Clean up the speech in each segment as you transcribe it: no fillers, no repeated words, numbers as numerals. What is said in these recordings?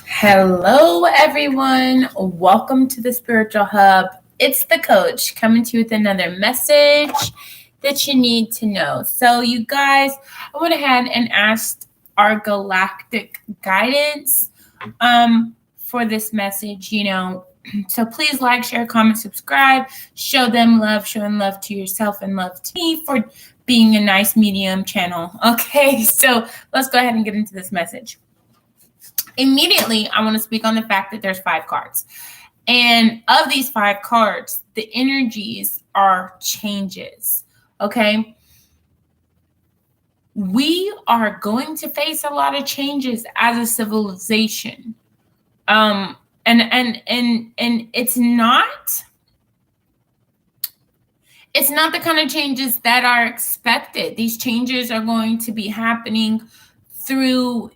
Hello, everyone. Welcome to the Spiritual Hub. It's the coach coming to you with another message that you need to know. So, you guys, I went ahead and asked our Galactic Guidance for this message, So please like, share, comment, subscribe, show them love, showing love to yourself and love to me for being a nice medium channel. Okay, so let's go ahead and get into this message. Immediately, I want to speak on the fact that there's 5 cards. And of these 5 cards, the energies are changes. Okay? We are going to face a lot of changes as a civilization. And it's not the kind of changes that are expected. These changes are going to be happening through,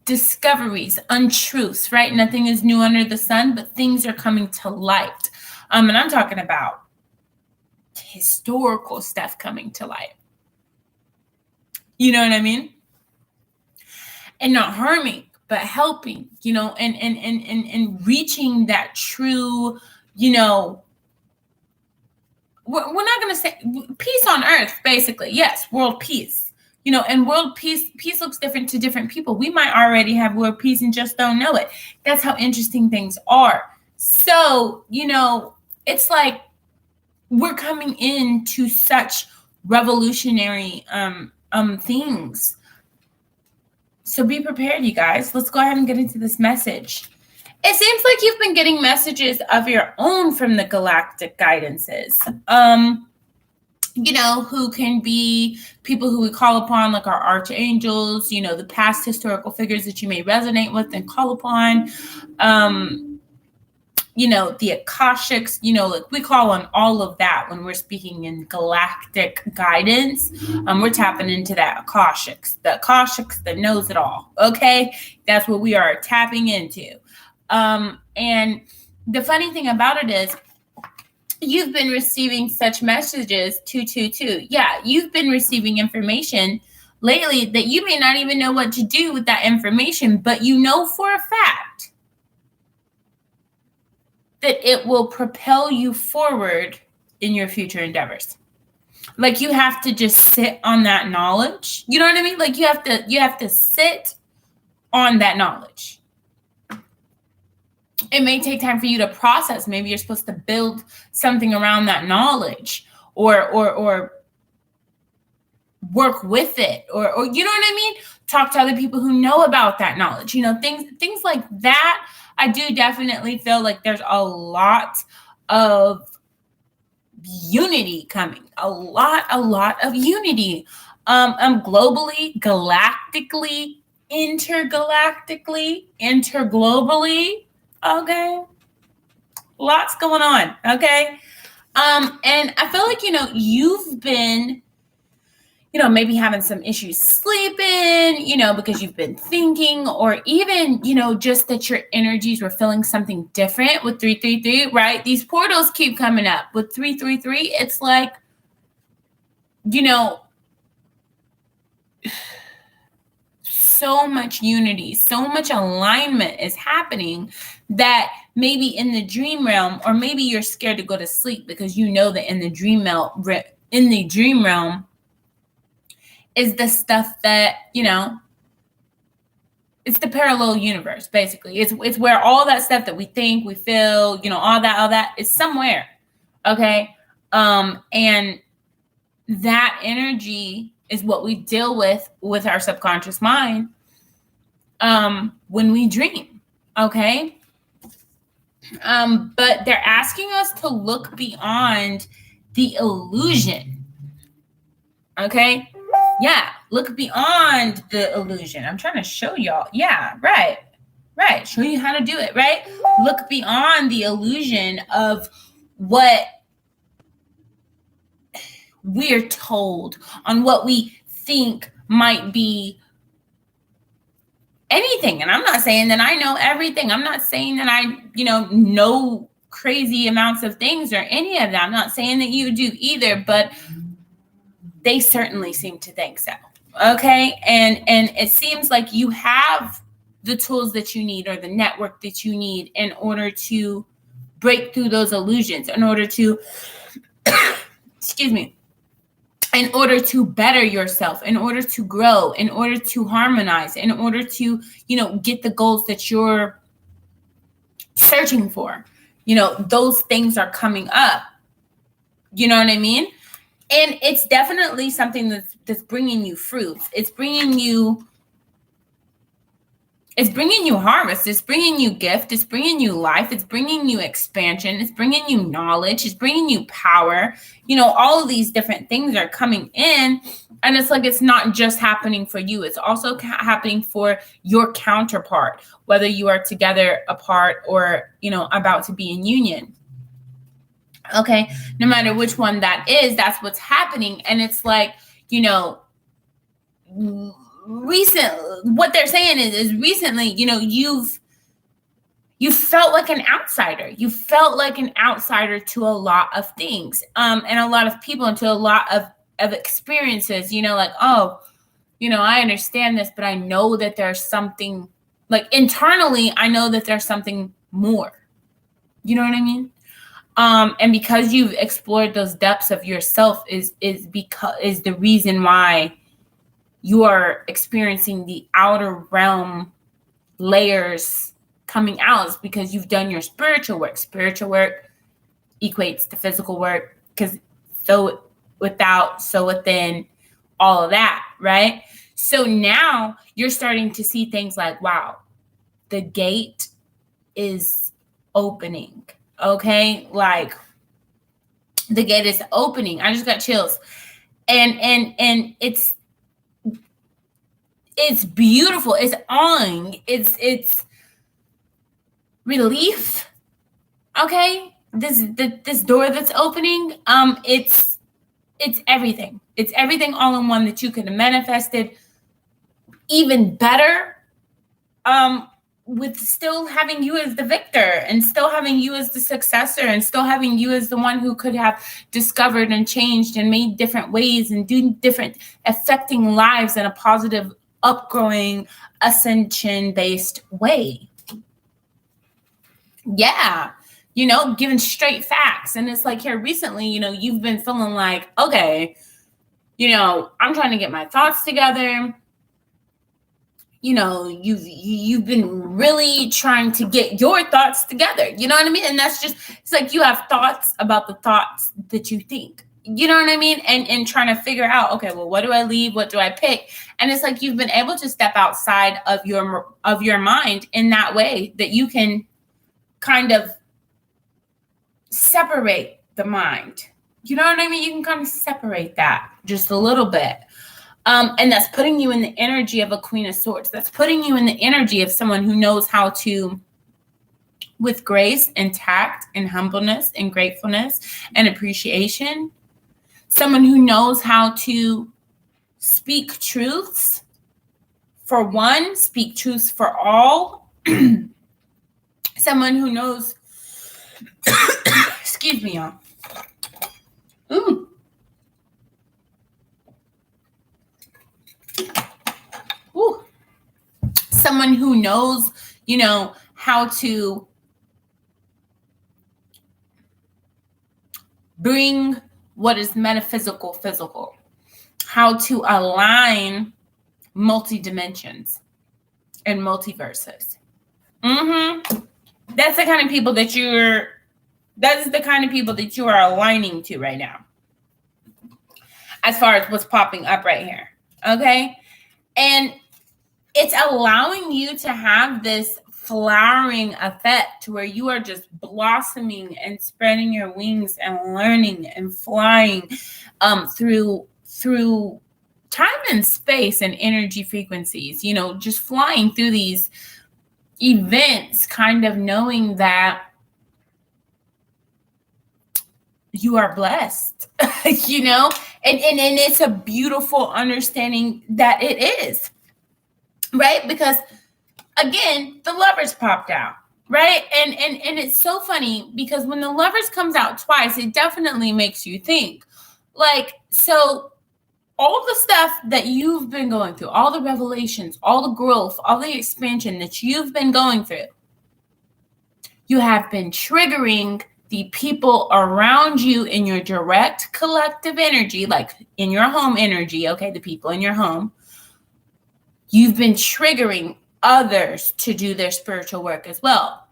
discoveries, untruths, right? Nothing is new under the sun, but things are coming to light. And I'm talking about historical stuff coming to light. You know what I mean? And not harming, but helping, and reaching that true, we're not going to say peace on earth, basically. Yes, world peace. And world peace looks different to different people. We might already have world peace and just don't know it. That's how interesting things are. So, it's like we're coming into such revolutionary things. So be prepared, you guys. Let's go ahead and get into this message. It seems like you've been getting messages of your own from the Galactic Guidances. Who can be people who we call upon, like our archangels, the past historical figures that you may resonate with and call upon, the Akashics, like we call on all of that when we're speaking in Galactic Guidance. We're tapping into that Akashics that knows it all. Okay. That's what we are tapping into. And the funny thing about it is, you've been receiving such messages, 222. Yeah, you've been receiving information lately that you may not even know what to do with that information, but you know for a fact that it will propel you forward in your future endeavors. Like you have to just sit on that knowledge. You know what I mean? Like you have to sit on that knowledge. It may take time for you to process. Maybe you're supposed to build something around that knowledge or work with it or you know what I mean? Talk to other people who know about that knowledge. Things like that. I do definitely feel like there's a lot of unity coming. A lot of unity. Globally, galactically, interglobally. Okay. Lots going on. Okay. And I feel like, you've been, maybe having some issues sleeping, because you've been thinking, or even, just that your energies were feeling something different with 333, right? These portals keep coming up with 333. It's like, so much unity, so much alignment is happening that maybe in the dream realm, or maybe you're scared to go to sleep because you know that in the dream realm is the stuff that, it's the parallel universe, basically. It's where all that stuff that we think, we feel, all that is somewhere. Okay. And that energy is what we deal with our subconscious mind when we dream, okay? But they're asking us to look beyond the illusion, okay? Yeah, look beyond the illusion. I'm trying to show y'all. Yeah, right. Show you how to do it, right? Look beyond the illusion of what we're told, on what we think might be anything. And I'm not saying that I know everything. I'm not saying that I, know crazy amounts of things or any of that. I'm not saying that you do either, but they certainly seem to think so. Okay. And it seems like you have the tools that you need or the network that you need in order to break through those illusions, in order to, excuse me, in order to better yourself, in order to grow, in order to harmonize, in order to, get the goals that you're searching for. Those things are coming up. You know what I mean? And it's definitely something that's bringing you fruits. It's bringing you harvest. It's bringing you gift. It's bringing you life. It's bringing you expansion. It's bringing you knowledge. It's bringing you power. All of these different things are coming in. And it's like, it's not just happening for you. It's also happening for your counterpart, whether you are together, apart, or, about to be in union. Okay. No matter which one that is, that's what's happening. And it's like, what they're saying is recently, you felt like an outsider. You felt like an outsider to a lot of things, and a lot of people, and to a lot of experiences, like, oh, I understand this, but I know that there's something, like, internally, I know that there's something more. You know what I mean? And because you've explored those depths of yourself is the reason why you are experiencing the outer realm layers coming out, is because you've done your spiritual work. Spiritual work equates to physical work, because so without, so within, all of that, right? So now you're starting to see things like, wow, the gate is opening. Okay, like, the gate is opening. I just got chills, and it's beautiful. It's awing. It's relief. Okay, this door that's opening. It's everything. It's everything all in one that you could have manifested even better. With still having you as the victor, and still having you as the successor, and still having you as the one who could have discovered and changed and made different ways and doing different, affecting lives in a positive, upgrowing, ascension-based way. Yeah. Giving straight facts. And it's like, here recently, you've been feeling like, okay, I'm trying to get my thoughts together. You've been really trying to get your thoughts together. You know what I mean? And that's just, it's like you have thoughts about the thoughts that you think. You know what I mean? And trying to figure out, okay, well, what do I leave? What do I pick? And it's like you've been able to step outside of your mind in that way, that you can kind of separate the mind. You know what I mean? You can kind of separate that just a little bit. And that's putting you in the energy of a Queen of Swords. That's putting you in the energy of someone who knows how to, with grace and tact and humbleness and gratefulness and appreciation, someone who knows how to speak truths for one, speak truths for all. Someone who knows, excuse me, y'all. Ooh. Ooh. Someone who knows, how to bring what is metaphysical, physical, how to align multi-dimensions and multiverses. That's the kind of people that you are aligning to right now, as far as what's popping up right here. Okay. And it's allowing you to have this flowering effect where you are just blossoming and spreading your wings and learning and flying through time and space and energy frequencies, just flying through these events, kind of knowing that you are blessed, and it's a beautiful understanding that it is, right? Because again, the Lovers popped out, right? And it's so funny because when the Lovers comes out twice, it definitely makes you think, like, so all the stuff that you've been going through, all the revelations, all the growth, all the expansion that you've been going through, you have been triggering the people around you in your direct collective energy, like in your home energy, okay, the people in your home. You've been triggering others to do their spiritual work as well.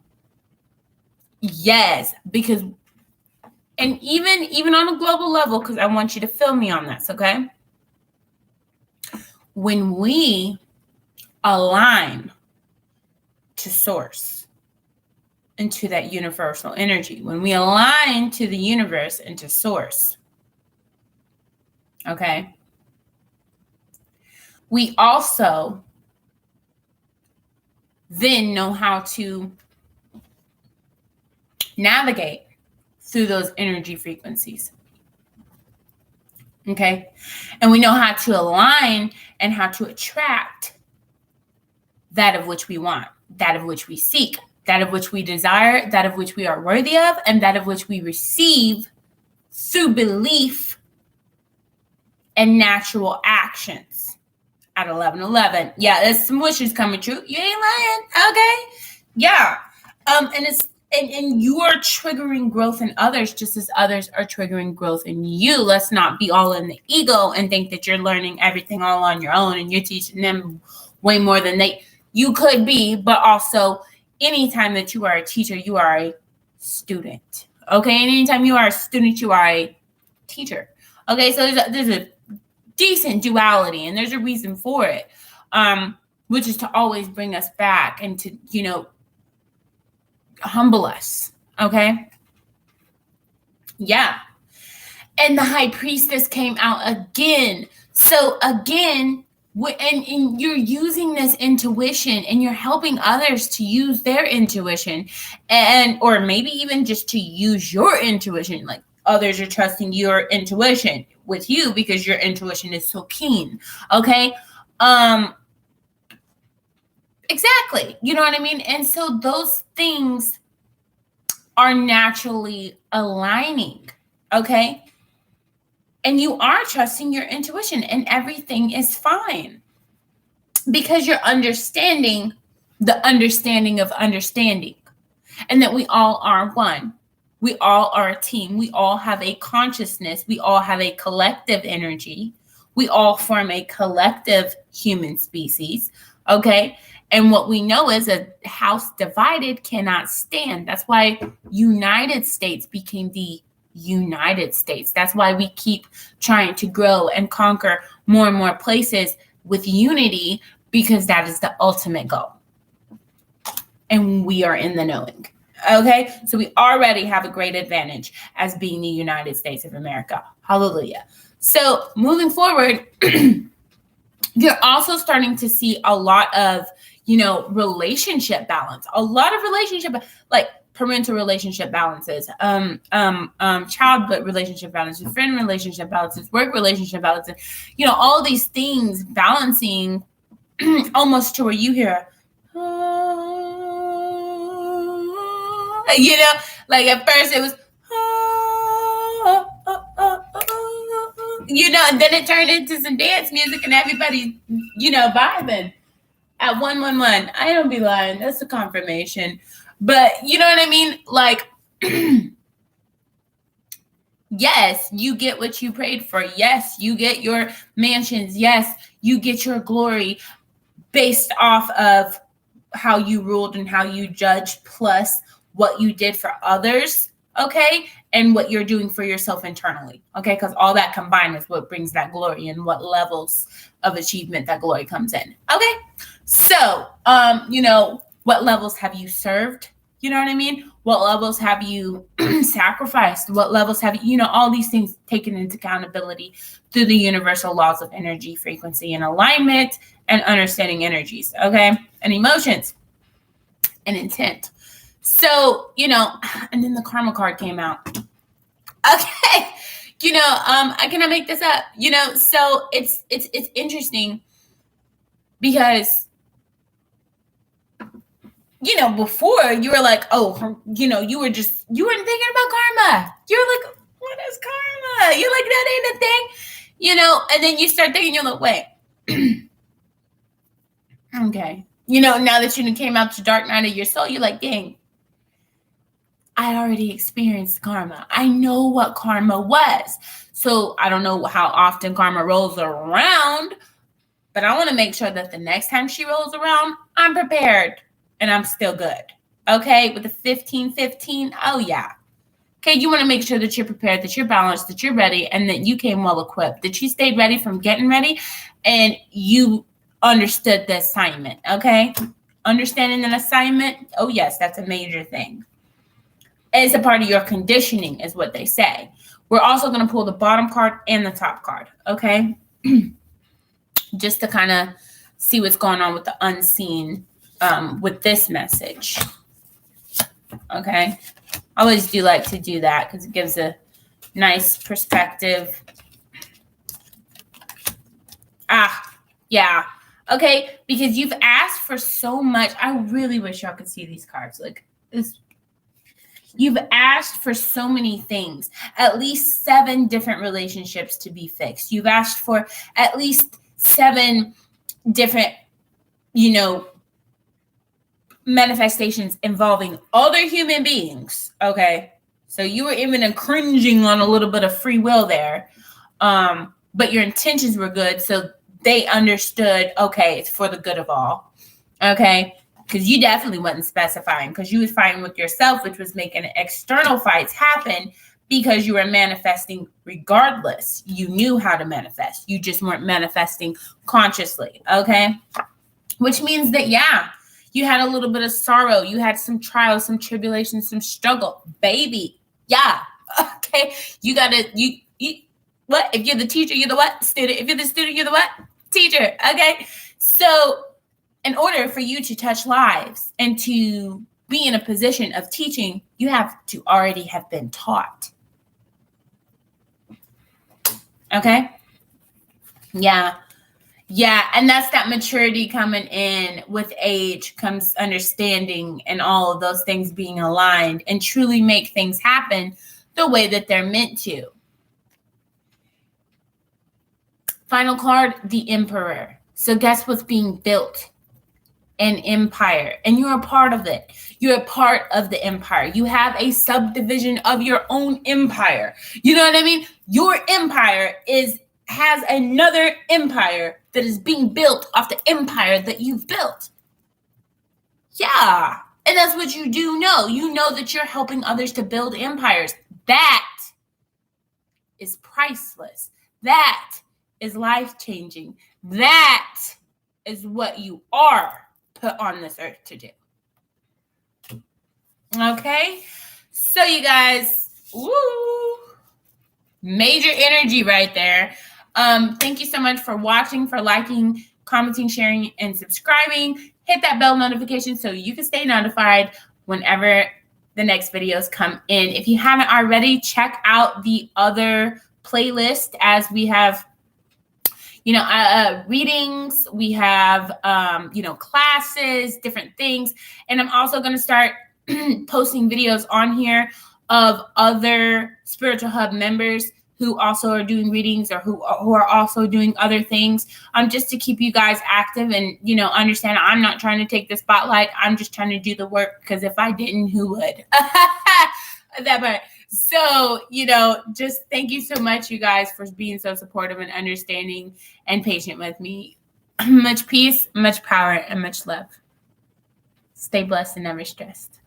Yes, because, and even on a global level, because I want you to feel me on this, okay? When we align to source and to that universal energy, when we align to the universe and to source, okay, we also then know how to navigate through those energy frequencies. Okay. And we know how to align and how to attract that of which we want, that of which we seek, that of which we desire, that of which we are worthy of, and that of which we receive through belief and natural actions. At 11:11. Yeah, there's some wishes coming true. You ain't lying. Okay. Yeah. And you are triggering growth in others just as others are triggering growth in you. Let's not be all in the ego and think that you're learning everything all on your own and you're teaching them way more than you could be. But also, anytime that you are a teacher, you are a student. Okay. And anytime you are a student, you are a teacher. Okay. So there's a decent duality, and there's a reason for it, which is to always bring us back and to, humble us. Okay. Yeah. And the high priestess came out again. So again, and you're using this intuition and you're helping others to use their intuition, or maybe even just to use your intuition. Like others are trusting your intuition with you because your intuition is so keen. Okay. Exactly. You know what I mean? And so those things are naturally aligning. Okay. And you are trusting your intuition and everything is fine because you're understanding the understanding of understanding, and that we all are one. We all are a team. We all have a consciousness. We all have a collective energy. We all form a collective human species. Okay. And what we know is a house divided cannot stand. That's why United States became the United States. That's why we keep trying to grow and conquer more and more places with unity, because that is the ultimate goal. And we are in the knowing. Okay, so we already have a great advantage as being the United States of America. Hallelujah. So moving forward, you're also starting to see a lot of, relationship balance, a lot of relationship, like parental relationship balances, child relationship balances, friend relationship balances, work relationship balances, all these things balancing almost to where you hear, like at first it was, and then it turned into some dance music and everybody, vibing at 111. I don't be lying. That's a confirmation. But you know what I mean? Like, yes, you get what you prayed for. Yes, you get your mansions. Yes, you get your glory based off of how you ruled and how you judged, plus what you did for others, okay? And what you're doing for yourself internally, okay? Because all that combined is what brings that glory and what levels of achievement that glory comes in, okay? So, what levels have you served? You know what I mean? What levels have you sacrificed? What levels have you, all these things taken into accountability through the universal laws of energy, frequency, and alignment, and understanding energies, okay? And emotions and intent. So, and then the karma card came out. Okay. I cannot make this up, so it's interesting because, before you were like, oh, you weren't thinking about karma. You're like, what is karma? You're like, that ain't a thing. And then you start thinking, you're like, wait, okay. Now that you came out to dark night of your soul, you're like, dang, I already experienced karma. I know what karma was. So I don't know how often karma rolls around, but I want to make sure that the next time she rolls around, I'm prepared and I'm still good. Okay, with the 15-15, oh yeah. Okay, you want to make sure that you're prepared, that you're balanced, that you're ready, and that you came well equipped, that you stayed ready from getting ready, and you understood the assignment, okay? Understanding an assignment, oh yes, that's a major thing. It's a part of your conditioning, is what they say. We're also going to pull the bottom card and the top card, okay? Just to kind of see what's going on with the unseen with this message, okay? I always do like to do that because it gives a nice perspective. Yeah. Okay, because you've asked for so much. I really wish y'all could see these cards. Like this. You've asked for so many things, at least 7 different relationships to be fixed. You've asked for at least 7 different, manifestations involving other human beings. Okay. So you were even cringing on a little bit of free will there. But your intentions were good. So they understood, okay, it's for the good of all. Okay. Because you definitely wasn't specifying, because you was fighting with yourself, which was making external fights happen because you were manifesting regardless. You knew how to manifest. You just weren't manifesting consciously. Okay. Which means that, yeah, you had a little bit of sorrow. You had some trials, some tribulations, some struggle. Baby. Yeah. Okay. You got to, what? If you're the teacher, you're the what? Student. If you're the student, you're the what? Teacher. Okay. So in order for you to touch lives and to be in a position of teaching, you have to already have been taught. Okay? Yeah. Yeah. And that's that maturity coming in. With age comes understanding, and all of those things being aligned and truly make things happen the way that they're meant to. Final card, the Emperor. So guess what's being built? An empire, and you're a part of it. You're a part of the empire. You have a subdivision of your own empire. You know what I mean? Your empire has another empire that is being built off the empire that you've built. Yeah. And that's what you do know. You know that you're helping others to build empires. That is priceless. That is life-changing. That is what you are put on this earth to do. Okay, so you guys, major energy right there. Thank you so much for watching, for liking, commenting, sharing, and subscribing. Hit that bell notification so you can stay notified whenever the next videos come in. If you haven't already, check out the other playlist, as we have readings, we have, classes, different things. And I'm also going to start posting videos on here of other Spiritual Hub members who also are doing readings, or who are also doing other things, just to keep you guys active and, understand I'm not trying to take the spotlight. I'm just trying to do the work, because if I didn't, who would? That part. So, just thank you so much, you guys, for being so supportive and understanding and patient with me. Much peace, much power, and much love. Stay blessed and never stressed.